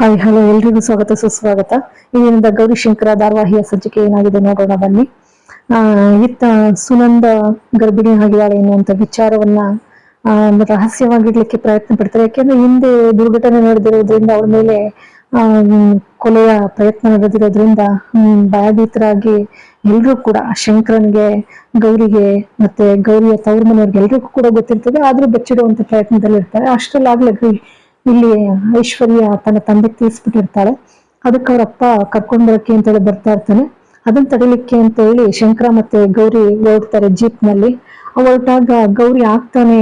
Hi hello ಎಲ್ರಿಗೂ ಸ್ವಾಗತ ಸುಸ್ವಾಗತ. ಇಂದಿನಿಂದ ಗೌರಿಶಂಕರ ಧಾರಾವಾಹಿಯ ಸಂಚಿಕೆ ಏನಾಗಿದೆ ನೋಡೋಣ ಬನ್ನಿ. ಇತ್ತ ಸುನಂದ ಗರ್ಭಿಣಿ ಆಗಿದ್ದಾಳೆ ಎನ್ನುವಂತ ವಿಚಾರವನ್ನ ರಹಸ್ಯವಾಗಿಡ್ಲಿಕ್ಕೆ ಪ್ರಯತ್ನ ಪಡ್ತಾರೆ. ಯಾಕೆಂದ್ರೆ ಹಿಂದೆ ದುರ್ಘಟನೆ ನಡೆದಿರೋದ್ರಿಂದ ಅವಳ ಮೇಲೆ ಆ ಕೊಲೆಯ ಪ್ರಯತ್ನ ನಡೆದಿರೋದ್ರಿಂದ ಭಯಭೀತರಾಗಿ ಎಲ್ರೂ ಕೂಡ ಶಂಕರನ್ಗೆ, ಗೌರಿಗೆ ಮತ್ತೆ ಗೌರಿಯ ತವ್ರ ಮನೆಯವ್ರಿಗೆ ಎಲ್ರಿಗೂ ಕೂಡ ಗೊತ್ತಿರ್ತದೆ. ಆದ್ರೂ ಬಚ್ಚಿಡುವಂತ ಪ್ರಯತ್ನದಲ್ಲಿ ಇರ್ತಾರೆ. ಅಷ್ಟರಲ್ಲಾಗ್ಲೇ ಇಲ್ಲಿ ಐಶ್ವರ್ಯ ತನ್ನ ತಂದೆ ತೀರ್ಸ್ಬಿಟ್ಟಿರ್ತಾಳೆ. ಅದಕ್ಕೆ ಅವ್ರಪ್ಪ ಕರ್ಕೊಂಡ್ ಬರಕ್ಕೆ ಅಂತ ಹೇಳಿ ಬರ್ತಾ ಇರ್ತಾನೆ. ಅದನ್ನ ತಡಿಲಿಕ್ಕೆ ಅಂತ ಹೇಳಿ ಶಂಕರ ಮತ್ತೆ ಗೌರಿ ಹೊರಡ್ತಾರೆ ಜೀಪ್ ನಲ್ಲಿ. ಹೊರಟಾಗ ಗೌರಿ ಆಗ್ತಾನೆ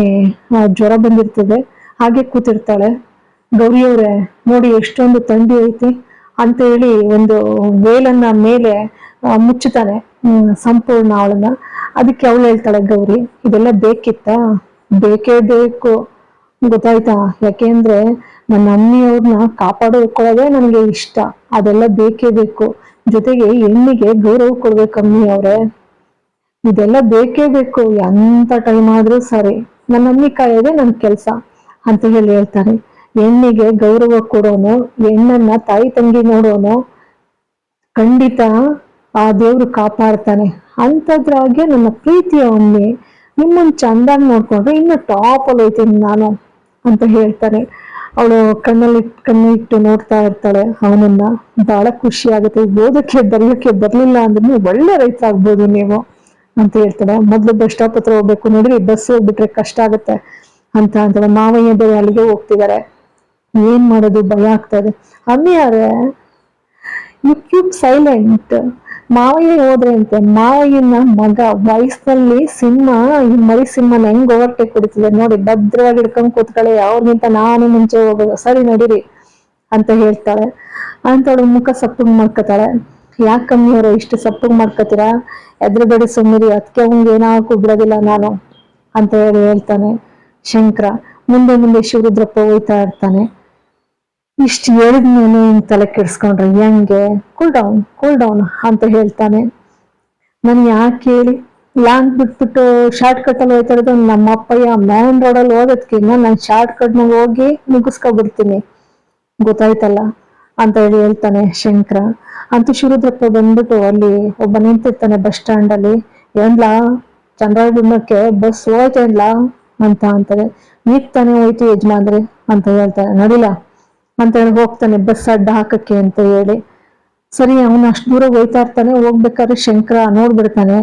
ಜ್ವರ ಬಂದಿರ್ತದೆ, ಹಾಗೆ ಕೂತಿರ್ತಾಳೆ. ಗೌರಿಯವ್ರೆ ನೋಡಿ ಎಷ್ಟೊಂದು ಥಂಡಿ ಐತಿ ಅಂತ ಹೇಳಿ ಒಂದು ವೇಲನ್ನ ಮೇಲೆ ಮುಚ್ಚುತ್ತಾನೆ ಸಂಪೂರ್ಣ ಅವಳನ್ನ. ಅದಕ್ಕೆ ಅವಳು ಹೇಳ್ತಾಳೆ, ಗೌರಿ ಇದೆಲ್ಲ ಬೇಕಿತ್ತ? ಬೇಕೇ ಬೇಕು, ಗೊತ್ತಾಯ್ತಾ? ಯಾಕೆಂದ್ರೆ ನನ್ನ ಅಮ್ಮಿಯವ್ರನ್ನ ಕಾಪಾಡೋಕೊಳ್ಳೋದೇ ನನಗೆ ಇಷ್ಟ, ಅದೆಲ್ಲ ಬೇಕೇ ಬೇಕು. ಜೊತೆಗೆ ಹೆಣ್ಣಿಗೆ ಗೌರವ ಕೊಡ್ಬೇಕು ಅಮ್ಮಿಯವ್ರೆ, ಇದೆಲ್ಲ ಬೇಕೇ ಬೇಕು. ಎಂತ ಟೈಮ್ ಆದ್ರೂ ಸರಿ, ನನ್ನ ಅಮ್ಮಿ ಕಾಯೋದೇ ನನ್ ಕೆಲ್ಸ ಅಂತ ಹೇಳ್ತಾರೆ. ಹೆಣ್ಣಿಗೆ ಗೌರವ ಕೊಡೋನು, ಹೆಣ್ಣನ್ನ ತಾಯಿ ತಂಗಿ ನೋಡೋನು ಖಂಡಿತ ಆ ದೇವ್ರು ಕಾಪಾಡ್ತಾನೆ. ಅಂತದ್ರಾಗೆ ನನ್ನ ಪ್ರೀತಿಯ ಅಮ್ಮಿ ನಿಮ್ಮನ್ ಚಂದಾಗಿ ನೋಡ್ಕೊಂಡ್ರೆ ಇನ್ನು ಟಾಪ್ ಅಲ್ಲಿ ಹೋಯ್ತೀನಿ ನಾನು ಅಂತ ಹೇಳ್ತಾರೆ. ಅವಳು ಕಣ್ಣಿಟ್ಟು ನೋಡ್ತಾ ಇರ್ತಾಳೆ ಅವನನ್ನ. ಬಹಳ ಖುಷಿ ಆಗುತ್ತೆ. ಓದಕ್ಕೆ ಬರೆಯೋಕೆ ಬರ್ಲಿಲ್ಲ ಅಂದ್ರೂ ಒಳ್ಳೆ ರೈತ ಆಗ್ಬೋದು ನೀವು ಅಂತ ಹೇಳ್ತಾಳೆ. ಮೊದ್ಲು ಬಸ್ ಸ್ಟಾಪ್ ಹತ್ರ ಹೋಗ್ಬೇಕು, ನೋಡ್ರಿ ಬಸ್ ಹೋಗ್ಬಿಟ್ರೆ ಕಷ್ಟ ಆಗುತ್ತೆ ಅಂತ ಅಂತಾಳೆ. ಮಾವಯ್ಯ ಬೇರೆ ಅಲ್ಲಿಗೆ ಹೋಗ್ತಿದ್ದಾರೆ. ಏನ್ ಮಾಡೋದು, ಭಯ ಆಗ್ತಾ ಇದೆ. ಅಮ್ಮಿಯಾರೆ ಯು ಕೀಪ್ ಸೈಲೆಂಟ್. ಮಾವಯ್ಯ ಹೋದ್ರೆ ಅಂತೆ, ಮಾವಯ್ಯನ ಮಗ ವಯಸ್ಸಿನಲ್ಲಿ ಸಿಂಹ, ಈ ಮರಿ ಸಿಂಹನ ಹೆಂಗ್ ಓವರ್ಟೇಕ್ ಹೊಡಿತಿದೆ ನೋಡಿ, ಭದ್ರವಾಗಿ ಹಿಡ್ಕೊಂಡ್ ಕೂತ್ಕೊಳ್ಳಿ, ಅವ್ರಿಗಿಂತ ನಾನು ಮುಂಚೆ ಹೋಗೋದು, ಸರಿ ನಡೀರಿ ಅಂತ ಹೇಳ್ತಾಳೆ. ಅಂತವಳು ಮುಖ ಸಪ್ಪಗ್ ಮಾಡ್ಕೊತಾಳೆ. ಯಾಕಮ್ಮಿಯವ್ರ ಇಷ್ಟು ಸಪ್ಪಗ್ ಮಾಡ್ಕೊತೀರಾ? ಎದ್ರಬೇಡಿ ಸುಮ್ಮನಿರಿ, ಅದಕ್ಕೆ ಅವಂಗ ಏನಾಗೂ ಬಿಡೋದಿಲ್ಲ ನಾನು ಅಂತ ಹೇಳ್ತಾನೆ ಶಂಕರ. ಮುಂದೆ ಮುಂದೆ ಶಿವರುದ್ರಪ್ಪ ಹೋಯ್ತಾ ಇರ್ತಾನೆ. ಇಷ್ಟು ಹೇಳಿದ್ಮೇಲೆ ತಲೆ ಕೆಡ್ಸ್ಕೊಂಡ್ರೆ ಹೆಂಗೆ? ಕೂಲ್ ಡೌನ್ ಅಂತ ಹೇಳ್ತಾನೆ. ನನ್ ಯಾಕೆ ಹೇಳಿ ಲಾಂಗ್ ಬಿಟ್ಬಿಟ್ಟು ಶಾರ್ಟ್ ಕಟ್ ಅಲ್ಲಿ ಹೋಯ್ತಾ ಇರೋದು? ನಮ್ಮ ಅಪ್ಪಯ್ಯ ಮೇನ್ ರೋಡ್ ಅಲ್ಲಿ ಹೋಗೋದ್ಕಿನ್ನ ನಾನು ಶಾರ್ಟ್ ಕಟ್ ನಾಗ ಹೋಗಿ ಮುಗಿಸ್ಕೊಬಿಡ್ತೀನಿ, ಗೊತ್ತಾಯ್ತಲ್ಲ ಅಂತ ಹೇಳ್ತಾನೆ ಶಂಕರ. ಅಂತೂ ಶಿವರುದ್ರಪ್ಪ ಬಂದ್ಬಿಟ್ಟು ಅಲ್ಲಿ ಒಬ್ಬ ನಿಂತಿರ್ತಾನೆ ಬಸ್ ಸ್ಟ್ಯಾಂಡ್ ಅಲ್ಲಿ. ಏನ್ಲಾ ಚಂದ್ರಗುಂಡಕ್ಕೆ ಬಸ್ ಹೋಯ್ತೇನ್ಲಾ ಅಂತ ಅಂತಾರೆ. ಈಗ ತಾನೇ ಹೋಯ್ತು ಯಜಮಾನ್ರಿ ಅಂತ ಹೇಳ್ತಾನೆ. ನಡಿಲ್ಲ ಅಂತ ಹೇಳಿ ಹೋಗ್ತಾನೆ ಬಸ್ ಅಡ್ಡ ಹಾಕಕ್ಕೆ ಅಂತ ಹೇಳಿ. ಸರಿ, ಅವನು ಅಷ್ಟು ದೂರ ಹೋಯ್ತಾ ಇರ್ತಾನೆ. ಹೋಗ್ಬೇಕಾದ್ರೆ ಶಂಕರ ನೋಡ್ಬಿಡ್ತಾನೆ.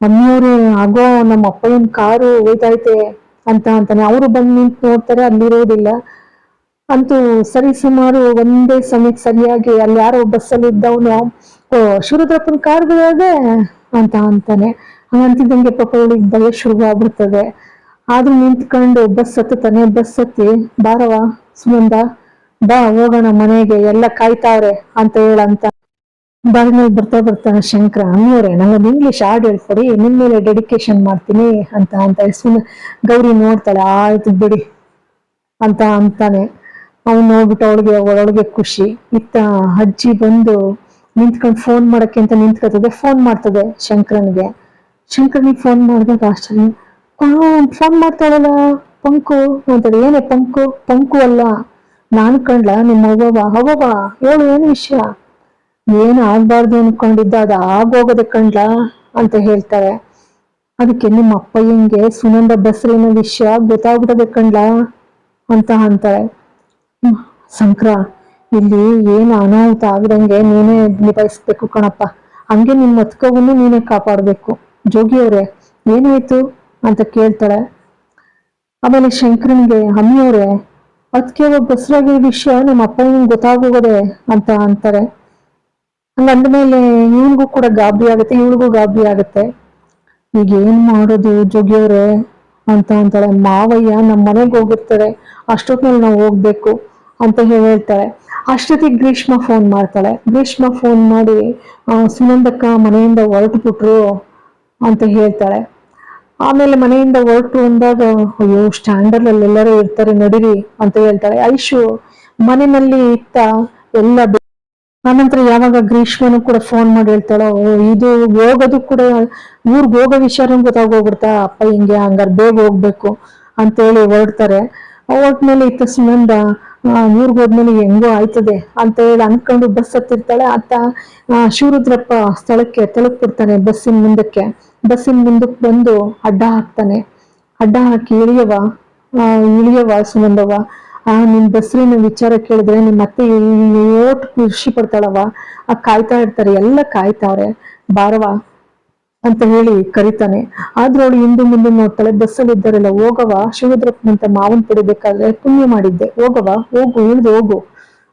ಅಮ್ಮಿಯವ್ರು ಆಗೋ ನಮ್ಮ ಅಪ್ಪಯ್ಯನ ಕಾರು ಹೋಯ್ತೈತೆ ಅಂತ ಅಂತಾನೆ. ಅವರು ಬಂದು ನಿಂತು ನೋಡ್ತಾರೆ, ಅಲ್ಲಿರೋದಿಲ್ಲ. ಅಂತೂ ಸರಿ ಸುಮಾರು ಒಂದೇ ಸಮಯಕ್ಕೆ ಸರಿಯಾಗಿ ಅಲ್ಲಿ ಯಾರೋ ಬಸ್ಸಲ್ಲಿ ಇದ್ದವನು, ಓ ಶಿವರುದ್ರಪ್ಪನ ಕಾರ್ ಬಿಡೋದೆ ಅಂತ ಅಂತಾನೆ. ಹಂಗಂತಿದ್ದಂಗೆ ಪಾಪ ಅವಳಿಗೆ ಭಯ ಶುರು ಆಗ್ಬಿಡ್ತದೆ. ಆದ್ರೂ ನಿಂತ್ಕೊಂಡು ಬಸ್ ಹತ್ತಾನೆ. ಬಸ್ ಹತ್ತಿ, ಬಾರವ ಸುಮಂದ ಬಾ ಹೋಗೋಣ ಮನೆಗೆ, ಎಲ್ಲ ಕಾಯ್ತಾವ್ರೆ ಅಂತ ಹೇಳಂತ ಬಾರಿನಲ್ಲಿ ಬರ್ತಾನೆ ಶಂಕರ. ಅಮ್ಮಿಯವ್ರೆ ನಂಗೊಂದು ಇಂಗ್ಲಿಷ್ ಹಾಡ್ ಹೇಳ್ಕೊಡಿ, ನಿಮ್ ಮೇಲೆ ಡೆಡಿಕೇಶನ್ ಮಾಡ್ತೀನಿ ಅಂತ ಗೌರಿ ನೋಡ್ತಾಳೆ. ಆಯ್ತು ಬಿಡಿ ಅಂತ ಅಂತಾನೆ. ಅವ್ನು ನೋಡ್ಬಿಟ್ಟು ಅವಳೊಳಗೆ ಖುಷಿ. ಇತ್ತ ಅಜ್ಜಿ ಬಂದು ನಿಂತ್ಕೊಂಡು ಫೋನ್ ಮಾಡಕ್ಕೆ ಅಂತ ನಿಂತ್ಕೊತದೆ. ಫೋನ್ ಮಾಡ್ತದೆ ಶಂಕರನಿಗೆ. ಶಂಕರನಿಗೆ ಫೋನ್ ಮಾಡಿದಾಗ ಆಶ್ಚರ್ಯ, ಫೋನ್ ಮಾಡ್ತಾಳಲ್ಲ ಪಂಕು ಅಂತೇಳಿ. ಏನೇ ಪಂಕು? ಪಂಕು ಅಲ್ಲ, ನಾನ್ ಕಂಡ್ಲ ನಿಮ್ಮ ಅವ್ವ ಹೇಳು ಏನು ವಿಷಯ? ಏನು ಆಗ್ಬಾರ್ದು ಅನ್ಕೊಂಡಿದ್ದ ಅದ ಆಗೋಗದೆ ಕಂಡ್ಲ ಅಂತ ಹೇಳ್ತಾರೆ. ಅದಕ್ಕೆ ನಿಮ್ಮ ಅಪ್ಪಯ್ಯಂಗೆ ಸುನಂದ ಬಸ್ರಿನ ವಿಷಯ ಗೊತ್ತಾಗ್ಬಿಟ್ಟದೆ ಕಂಡ್ಲ ಅಂತ ಅಂತಾರೆ. ಶಂಕರ, ಇಲ್ಲಿ ಏನು ಅನಾಹುತ ಆಗದಂಗೆ ನೀನೇ ನಿಭಾಯಿಸ್ಬೇಕು ಕಣಪ್ಪ, ಹಂಗೆ ನಿಮ್ ಮತ್ಕವನ್ನು ನೀನೇ ಕಾಪಾಡ್ಬೇಕು. ಜೋಗಿಯವ್ರೆ ಏನಾಯ್ತು ಅಂತ ಕೇಳ್ತಾಳೆ. ಆಮೇಲೆ ಶಂಕರನ್ಗೆ, ಅಮ್ಮಿಯವ್ರೆ ಅದಕ್ಕೆ ಬಸ್ರಾಗಿ ವಿಷಯ ನಮ್ಮ ಅಪ್ಪನಿಗೆ ಗೊತ್ತಾಗೋಗದೆ ಅಂತ ಅಂತಾರೆ. ಹಂಗಂದ್ಮೇಲೆ ಇವನಿಗೂ ಕೂಡ ಗಾಬರಿ ಆಗುತ್ತೆ, ಇವಳಿಗೂ ಗಾಬರಿ ಆಗುತ್ತೆ. ಈಗ ಏನ್ ಮಾಡೋದು ಜೋಗಿಯವ್ರೆ ಅಂತ ಅಂತಾಳೆ. ಮಾವಯ್ಯ ನಮ್ಮ ಮನೆಗೆ ಹೋಗಿರ್ತಾರೆ, ಅಷ್ಟೊತ್ತಿನಲ್ಲಿ ನಾವು ಹೋಗ್ಬೇಕು ಅಂತ ಹೇಳ್ತಾಳೆ. ಅಷ್ಟೊತ್ತಿಗೆ ಗ್ರೀಷ್ಮ ಫೋನ್ ಮಾಡ್ತಾಳೆ. ಗ್ರೀಷ್ಮ ಫೋನ್ ಮಾಡಿ ಸುನಂದಕ್ಕ ಮನೆಯಿಂದ ಹೊರಟುಬಿಟ್ರು ಅಂತ ಹೇಳ್ತಾಳೆ. ಆಮೇಲೆ ಮನೆಯಿಂದ ಹೊರಟು ಅಂದಾಗ, ಅಯ್ಯೋ ಸ್ಟ್ಯಾಂಡರ್ಡ್ ಅಲ್ಲಿ ಎಲ್ಲರೂ ಇರ್ತಾರೆ ನಡೀರಿ ಅಂತ ಹೇಳ್ತಾಳೆ. ಐಶು ಮನೆಯಲ್ಲಿ ಇತ್ತ ಎಲ್ಲ. ಆನಂತರ ಯಾವಾಗ ಗ್ರೀಷ್ಮನು ಕೂಡ ಫೋನ್ ಮಾಡಿ ಹೇಳ್ತಾಳೋ, ಇದು ಹೋಗೋದು ಕೂಡ ಊರ್ಗ್ ಹೋಗೋ ವಿಷಯ ಗೊತ್ತಾಗೋಗ್ಬಿಡ್ತಾ ಅಪ್ಪ ಹಿಂಗೆ, ಹಂಗಾರೆ ಬೇಗ ಹೋಗ್ಬೇಕು ಅಂತ ಹೇಳಿ ಹೊರಡ್ತಾರೆ. ಹೊರಟ್ಮೇಲೆ ಇತ್ತ ಸುನಂದ ಊರ್ಗ್ ಹೋದ್ಮೇಲೆ ಹೆಂಗೋ ಆಯ್ತದೆ ಅಂತ ಹೇಳಿ ಅನ್ಕೊಂಡು ಬಸ್ ಹತ್ತಿರ್ತಾಳೆ. ಆತ ಶಿವರುದ್ರಪ್ಪ ಸ್ಥಳಕ್ಕೆ ತಲುಪ್ಬಿಡ್ತಾನೆ. ಬಸ್ಸಿನ ಮುಂದಕ್ಕೆ ಬಂದು ಅಡ್ಡ ಹಾಕ್ತಾನೆ. ಅಡ್ಡ ಹಾಕಿ ಇಳಿಯವ ಸುನಂದವ್ವ, ನಿನ್ ಬಸ್ರಿನ ವಿಚಾರ ಕೇಳಿದ್ರೆ ನಿಮ್ ಮತ್ತೆ ಓಟ್ ಖುಷಿ ಪಡ್ತಾಳವ. ಕಾಯ್ತಾ ಇರ್ತಾರೆ, ಎಲ್ಲ ಕಾಯ್ತಾವ್ರೆ, ಬಾರವ ಅಂತ ಹೇಳಿ ಕರಿತಾನೆ. ಆದ್ರೂ ಅವಳು ಹಿಂದೆ ಮುಂದೆ ನೋಡ್ತಾಳೆ. ಬಸ್ಸಲ್ಲಿ ಇದ್ದಾರೆಲ್ಲ, ಹೋಗವ ಶಿವರುದ್ರಪ್ಪನಂತ ಮಾವನ್ ಪಡಿಬೇಕಾದ್ರೆ ಪುಣ್ಯ ಮಾಡಿದ್ದೆ, ಹೋಗವ, ಹೋಗು, ಇಳ್ದು ಹೋಗು,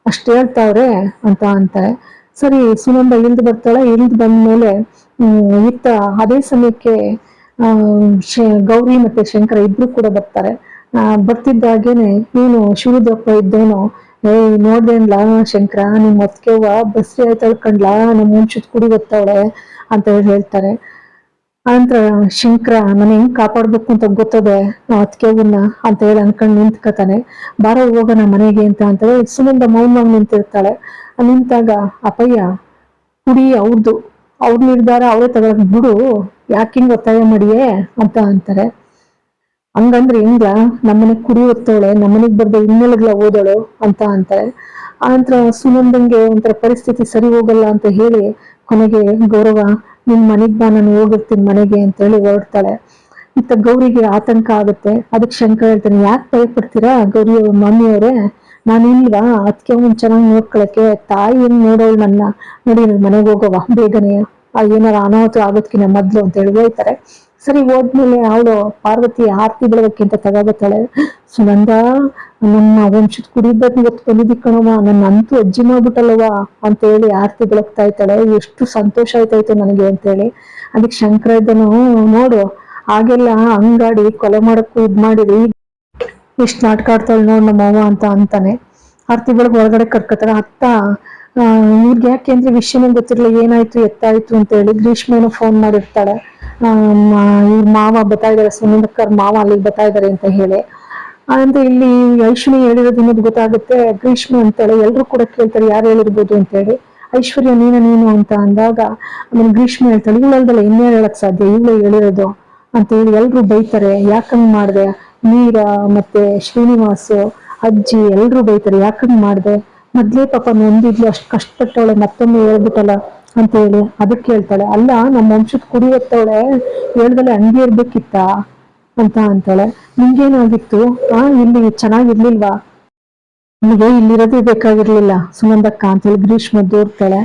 ಅಷ್ಟ್ ಹೇಳ್ತಾವ್ರೆ ಅಂತ ಅಂತಾರೆ. ಸರಿ, ಸುನಂದ ಇಳ್ದು ಬರ್ತಾಳೆ. ಇಳ್ದು ಬಂದ್ಮೇಲೆ ಇತ್ತ ಅದೇ ಸಮಯಕ್ಕೆ ಗೌರಿ ಮತ್ತೆ ಶಂಕರ ಇಬ್ರು ಕೂಡ ಬರ್ತಾರೆ. ಬರ್ತಿದ್ದಾಗೇನೆ ನೀನು ಶಿವರುದ್ರಪ್ಪ ಇದ್ದವನು, ನೋಡ್ದೇನ್ಲಾ ಶಂಕರ, ನಿಮ್ ಅತ್ಕೆವ್ವ ಬಸ್ರಿ ಆಯ್ತಾಳ್ ಕಂಡ್ಲಾ, ನಮ್ ಮುಂಚುತ್ ಕುಡಿ ಗೊತ್ತವಳೆ ಅಂತ ಹೇಳ್ತಾರೆ. ಆನಂತರ ಶಂಕರ ನಾನು ಹೆಂಗ್ ಕಾಪಾಡ್ಬೇಕು ಅಂತ ಗೊತ್ತದೆ ಅತ್ಕೆವ್ವನ್ನ ಅಂತ ಹೇಳಿ ಅನ್ಕೊಂಡ್ ನಿಂತ್ಕತಾನೆ. ಬಾರ ಹೋಗೋಣ ಮನೆಗೆ ಅಂತ ಹೇಳಿ ಸುನಂದ ಮೌನವಾಗಿ ನಿಂತಿರ್ತಾಳೆ. ನಿಂತಾಗ ಅಪ್ಪಯ್ಯ, ಕುಡಿ ಅವ್ರ ನಿರ್ಧಾರ ಅವರೇ ತಗೊಳಕ್ ಬಿಡು, ಯಾಕಿಂಗ್ ಒತ್ತಾಯ ಮಾಡಿಯೇ ಅಂತ ಅಂತಾರೆ. ಹಂಗಂದ್ರೆ ಹೆಂಗ, ನಮ್ಮನೆಗ್ ಕುಡಿ ಹೊತ್ತವಳೆ, ನಮ್ಮನೆಗ್ ಬರ್ದ ಇನ್ನೆಲ್ಗಳ ಓದೋಳು ಅಂತ ಅಂತಾರೆ. ಆನಂತರ ಸುನಂದಂಗೆ ಒಂಥರ ಪರಿಸ್ಥಿತಿ ಸರಿ ಹೋಗಲ್ಲ ಅಂತ ಹೇಳಿ ಕೊನೆಗೆ ಗೌರವ, ನಿನ್ ಮನೆಗ್ ಬಾ, ನಾನು ಹೋಗಿರ್ತೀನಿ ಮನೆಗೆ ಅಂತ ಹೇಳಿ ಹೊರಡ್ತಾಳೆ. ಇತ್ತ ಗೌರಿಗೆ ಆತಂಕ ಆಗುತ್ತೆ. ಅದಕ್ಕೆ ಶಂಕರ್ ಹೇಳ್ತಾನೆ, ಯಾಕೆ ಭಯ ಪಡ್ತೀರಾ ಗೌರಿ ಮಮ್ಮಿಯವರೇ, ನಾನಿಲ್ವಾ ಅದಕ್ಕೆ ಅವ್ನು ಚೆನ್ನಾಗಿ ನೋಡ್ಕೊಳಕ್ಕೆ, ತಾಯಿ ಹೆಂಗ್ ನೋಡೋಳು ನನ್ನ, ನೋಡಿ ಮನೆಗೆ ಹೋಗವ ಬೇಗನೆ, ಏನಾರ ಅನಾಹುತ ಆಗೋದ್ಕಿನ್ನ ಮೊದ್ಲು ಅಂತ ಹೇಳಿ ಹೇಳ್ತಾರೆ. ಸರಿ, ಹೋದ್ಮೇಲೆ ಅವಳು ಪಾರ್ವತಿ ಆರತಿ ಬೆಳಗಕ್ಕಿಂತ ತಗೋಬತ್ತಾಳೆ. ಸುನಂದ, ನಮ್ಮ ವಂಶದ ಕುಡಿಬೇಕು ಇವತ್ತು ಬಂದಿದ್ದಿ ಕಣವ, ನನ್ನ ಅಂತೂ ಅಜ್ಜಿ ಮಾಡ್ಬಿಟ್ಟಲ್ಲವ ಅಂತ ಹೇಳಿ ಆರತಿ ಬೆಳಗ್ತಾ ಇದ್ದಾಳೆ. ಎಷ್ಟು ಸಂತೋಷ ಆಯ್ತಾಯ್ತು ನನಗೆ ಅಂತ ಹೇಳಿ. ಅದಕ್ಕೆ ಶಂಕರ ಇದ್ದನು, ನೋಡು ಹಾಗೆಲ್ಲ ಹಂಗಾಡಿ ಕೊಲೆ ಮಾಡಕ್ಕೂ ಇದ್ ಮಾಡಿರಿ, ಇಷ್ಟ್ ನಾಟಕ ಆಡ್ತಾಳೆ ನೋಡ್ ನಮ್ಮವ್ವ ಅಂತ ಅಂತಾನೆ. ಆರತಿ ಬೆಳಗ್ಗೆ ಹೊರಗಡೆ ಕರ್ಕತಾರ. ಅತ್ತ ಇವ್ರಿಗೆ ಯಾಕೆ ಅಂದ್ರೆ ವಿಷಯನೇ ಗೊತ್ತಿರ್ಲಿಲ್ಲ, ಏನಾಯ್ತು ಎತ್ತಾಯ್ತು ಅಂತ ಹೇಳಿ ಗ್ರೀಷ್ಮನು ಫೋನ್ ಮಾಡಿರ್ತಾಳೆ. ಇವ್ರ ಮಾವ ಬರ್ತಾ ಇದಾರೆ, ಸುನಂದಕ್ಕರ್ ಮಾವ ಅಲ್ಲಿಗೆ ಬರ್ತಾ ಇದಾರೆ ಅಂತ ಹೇಳಿ. ಅಂತ ಇಲ್ಲಿ ಐಶ್ವರ್ಯ ಹೇಳಿರೋದು ಅನ್ನೋದು ಗೊತ್ತಾಗುತ್ತೆ. ಗ್ರೀಷ್ಮ ಅಂತಾಳೆ, ಎಲ್ರು ಕೂಡ ಕೇಳ್ತಾರೆ ಯಾರು ಹೇಳಿರ್ಬೋದು ಅಂತ ಹೇಳಿ. ಐಶ್ವರ್ಯ ನೀನು ಅಂತ ಅಂದಾಗ ಆಮೇಲೆ ಗ್ರೀಷ್ಮ ಹೇಳ್ತಾಳೆ, ಇವಳಲ್ದಲ್ಲ ಇನ್ಯಾರು ಹೇಳಕ್ ಸಾಧ್ಯ, ಇವಳು ಹೇಳಿರೋದು ಅಂತ ಹೇಳಿ. ಎಲ್ರು ಬೈತಾರೆ, ಯಾಕಂಗ್ ಮಾಡ್ದೆ, ಮೀರಾ ಮತ್ತೆ ಶ್ರೀನಿವಾಸು ಅಜ್ಜಿ ಎಲ್ರು ಬೈತಾರೆ, ಯಾಕಂಗ್ ಮಾಡ್ದೆ, ಮೊದ್ಲೇ ಪಾಪ ನೊಂದಿದ್ಲು, ಅಷ್ಟ್ ಕಷ್ಟಪಟ್ಟವಳೆ, ಮತ್ತೊಮ್ಮೆ ಹೇಳ್ಬಿಟ್ಟಲ್ಲ ಅಂತ ಹೇಳಿ. ಅದಕ್ಕೆ ಹೇಳ್ತಾಳೆ, ಅಲ್ಲ ನಮ್ಮ ವಂಶದ ಕುಡಿ ಹೊತ್ತವಳೆ, ಹೇಳ್ದಲೆ ಹಂಗೆ ಇರ್ಬೇಕಿತ್ತ ಅಂತ ಅಂತಾಳೆ. ನಿಂಗೇನಾಗಿತ್ತು, ಇಲ್ಲಿ ಚೆನ್ನಾಗಿರ್ಲಿಲ್ವಾ, ನಿಮಗೆ ಇಲ್ಲಿರೋದೇ ಬೇಕಾಗಿರ್ಲಿಲ್ಲ ಸುನಂದಕ್ಕ ಅಂತ ಹೇಳಿ ಗ್ರೀಷ್ಮ ದೂರ್ತಾಳೆ.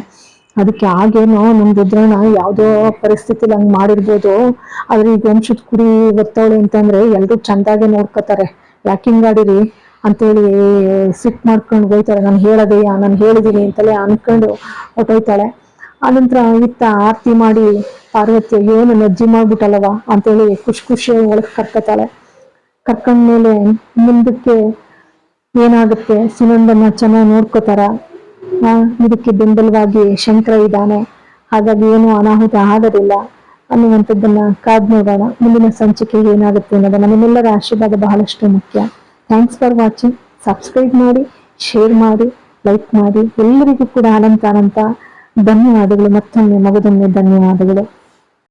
ಅದಕ್ಕೆ ಆಗೇನೋ ನಮ್ ರುದ್ರಣ್ಣ ಯಾವ್ದೋ ಪರಿಸ್ಥಿತಿಲಿ ಹಂಗ್ ಮಾಡಿರ್ಬೋದು, ಆದ್ರೆ ಈಗ ವಂಶದ ಕುಡಿ ಗೊತ್ತವಳೆ ಅಂತಂದ್ರೆ ಎಲ್ರು ಚಂದಾಗೆ ನೋಡ್ಕೋತಾರೆ, ಯಾಕಿಂಗಾಡಿರಿ ಅಂತೇಳಿ ಸಿಟ್ ಮಾಡ್ಕೊಂಡು ಹೋಯ್ತಾಳೆ. ನಾನು ಹೇಳದೆಯಾ, ನಾನು ಹೇಳಿದೀನಿ ಅಂತಲೇ ಅನ್ಕೊಂಡು ಹೊಟ್ಟೋಯ್ತಾಳೆ. ಆನಂತರ ಇತ್ತ ಆರತಿ ಮಾಡಿ ಪಾರ್ವತಿ, ಅಯ್ಯೋ ನನ್ನ ಅಜ್ಜಿ ಮಾಡ್ಬಿಟ್ಟಲ್ಲವ ಅಂತೇಳಿ ಖುಷಿಯಾಗಿ ಒಳಗ್ ಕರ್ಕತಾಳೆ. ಕರ್ಕೊಂಡ್ಮೇಲೆ ಮುಂದಕ್ಕೆ ಏನಾಗುತ್ತೆ, ಸುನಂದನ್ನ ಚೆನ್ನಾಗಿ ನೋಡ್ಕೋತಾರ. ಇದಕ್ಕೆ ಬೆಂಬಲವಾಗಿ ಶಂಕರ ಇದ್ದಾನೆ, ಹಾಗಾಗಿ ಏನು ಅನಾಹುತ ಆಗೋದಿಲ್ಲ ಅನ್ನುವಂಥದ್ದನ್ನ ಕಾದ್ ನೋಡೋಣ. ಮುಂದಿನ ಸಂಚಿಕೆಗೆ ಏನಾಗುತ್ತೆ ಅನ್ನೋದನ್ನ, ನಿಮ್ಮೆಲ್ಲರ ಆಶೀರ್ವಾದ ಬಹಳಷ್ಟು ಮುಖ್ಯ. Thanks for watching. ಸಬ್ಸ್ಕ್ರೈಬ್ ಮಾಡಿ, ಶೇರ್ ಮಾಡಿ, ಲೈಕ್ ಮಾಡಿ. ಎಲ್ಲರಿಗೂ ಕೂಡ ಅನಂತ ಧನ್ಯವಾದಗಳು. ಮತ್ತೊಮ್ಮೆ ಮಗದೊಮ್ಮೆ ಧನ್ಯವಾದಗಳು.